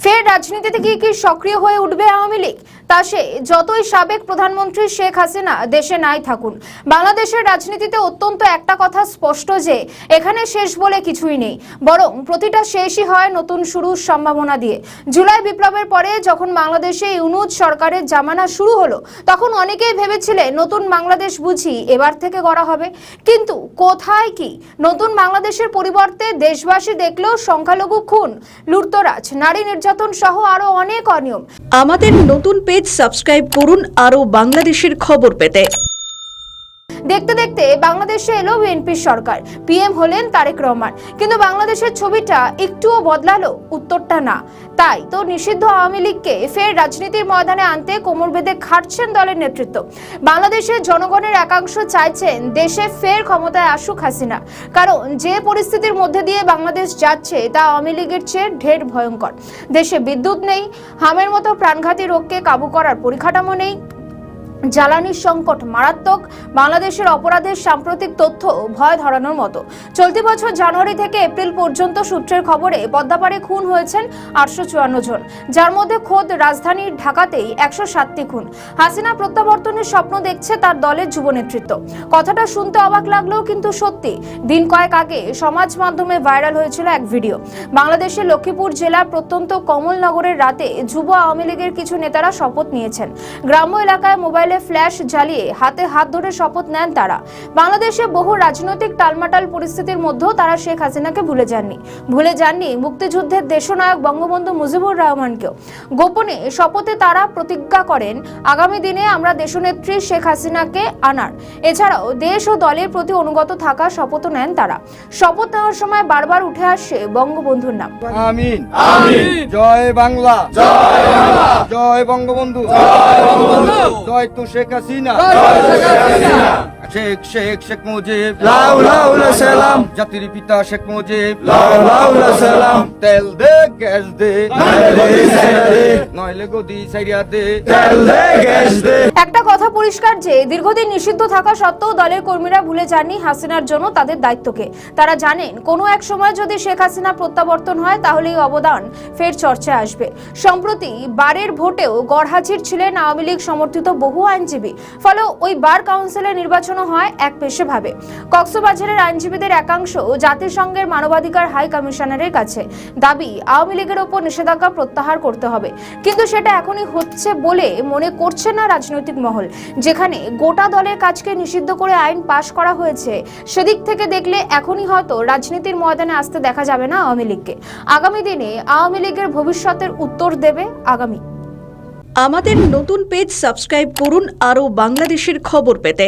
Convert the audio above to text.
ফের রাজনীতিতে কি সক্রিয় হয়ে উঠবে আওয়ামী লীগ? তা সে যতই সাবেক প্রধানমন্ত্রী শেখ হাসিনা দেশে নাই থাকুন, বাংলাদেশের রাজনীতিতে অত্যন্ত একটা কথা স্পষ্ট যে এখানে শেষ বলে কিছুই নেই, বরং প্রতিটা শেষই হয় নতুন শুরুর সম্ভাবনা দিয়ে। জুলাই বিপ্লবের পরে যখন বাংলাদেশে ইউনূস সরকারের জামানা শুরু হলো, তখন অনেকেই ভেবেছিলেন নতুন বাংলাদেশ বুঝি এবার থেকে গড়া হবে। কিন্তু কোথায় কি, নতুন বাংলাদেশের পরিবর্তে দেশবাসী দেখলো সংখ্যালঘু খুন, লুটতরাজ, নারী নির্যাতন সহ আরো অনেক অনিয়ম। আমাদের নতুন পেজ সাবস্ক্রাইব করুন আরো বাংলাদেশের খবর পেতে। দেখতে দেখতে বাংলাদেশে এলো বিএনপির সরকার, পিএম হলেন তারেক রহমান, কিন্তু বাংলাদেশের ছবিটা একটুও বদলালো? উত্তরটা না। তাই তো নিষিদ্ধ আওয়ামী লীগকে ফের রাজনীতির ময়দানে আনতে কোমর বেঁধে খাটছেন দলের নেতৃত্ব। বাংলাদেশের জনগণের একাংশ চাইছেন দেশে ফের ক্ষমতায় আসুক হাসিনা, কারণ যে পরিস্থিতির মধ্যে দিয়ে বাংলাদেশ যাচ্ছে তা আওয়ামী লীগের চেয়ে ঢের ভয়ঙ্কর। দেশে বিদ্যুৎ নেই, হামের মতো প্রাণঘাতী রোগকে কাবু করার পরিকাঠামো নেই, জ্বালানির সংকট মারাত্মক, বাংলাদেশের অপরাধের সাম্প্রতিক তথ্য ভয় ধরানোর মতো। চলতি বছর জানুয়ারি থেকে এপ্রিল পর্যন্ত সূত্রের খবরে পদ্মাপাড়ে খুন হয়েছেন 854 জন, যার মধ্যে খোদ রাজধানী ঢাকাতেই 107টি খুন। হাসিনা প্রত্যাবর্তনের স্বপ্ন দেখছে তার দলের যুব নেতৃত্ব। কথাটা শুনতে অবাক লাগলেও কিন্তু সত্যি। দিন কয়েক আগে সমাজ মাধ্যমে ভাইরাল হয়েছিল এক ভিডিও। বাংলাদেশের লক্ষ্মীপুর জেলার প্রত্যন্ত কমলনগরের রাতে যুব আওয়ামী লীগের কিছু নেতারা শপথ নিয়েছেন। গ্রাম্য এলাকায় মোবাইল ফ্ল্যাশ জ্বালিয়ে হাতে হাত ধরে শপথ নেন তারা। বাংলাদেশে বহু রাজনৈতিক টালমাটাল পরিস্থিতির মধ্যেও তারা শেখ হাসিনাকে ভুলে যাননি মুক্তিযুদ্ধের দেশনায়ক বঙ্গবন্ধু মুজিবুর রহমানকেও। গোপনে শপথে তারা প্রতিজ্ঞা করেন আগামী দিনে আমরা দেশনেত্রী শেখ হাসিনাকে আনার, এছাড়াও দেশ ও দলের প্রতি অনুগত থাকার শপথ নেন তারা। শপথ নেওয়ার সময় বারবার উঠে আসে বঙ্গবন্ধুর নাম। আমিন আমিন। জয় বাংলা, জয় বাংলা, জয় বঙ্গবন্ধু, জয় বঙ্গবন্ধু, জয় তো শেখ হাসিনা, জয় শেখ হাসিনা, শেখ শেখ শেখ মুজিব, লাউ লাউ সালাম, জাতির পিতা শেখ মুজিব, লাউ লাউ সালাম, তেল দে গ্যাস দে, নইলে গদি সাইরিয়া দে, তেল দে গ্যাস দে। একটা কথা পরিষ্কার যে দীর্ঘদিন নিষিদ্ধ থাকা সত্ত্বেও দলের কর্মীরা ভুলে যাননি হাসিনার জন্য তাদের দায়িত্বকে। তারা জানেন কোনো এক সময় যদি শেখ হাসিনা প্রত্যাবর্তন হয় তাহলে এই অবদান ফের চর্চায় আসবে। সম্প্রতি বারের ভোটেও গড়হাজির ছিলেন আওয়ামী লীগ সমর্থিত বহু আইনজীবী, ফলে ওই বার কাউন্সিলের নির্বাচনও হয় এক পেশে ভাবে। কক্সবাজারের আইনজীবীদের একাংশ জাতিসংঘের মানবাধিকার হাই কমিশনারের কাছে দাবি আওয়ামী লীগের ওপর নিষেধাজ্ঞা প্রত্যাহার করতে হবে, কিন্তু সেটা এখনই হচ্ছে বলে মনে করছে না রাজনৈতিক মহল। যেখানে গোটা দলের কাজকে নিষিদ্ধ করে আইন পাশ করা হয়েছে, সেদিক থেকে দেখলে এখনই হয়তো রাজনীতির ময়দানে আসতে দেখা যাবে না আওয়ামী লীগকে। আগামী দিনে আওয়ামী লীগের ভবিষ্যতের উত্তর দেবে আগামী। আমাদের নতুন পেজ সাবস্ক্রাইব করুন আরো বাংলাদেশের খবর পেতে।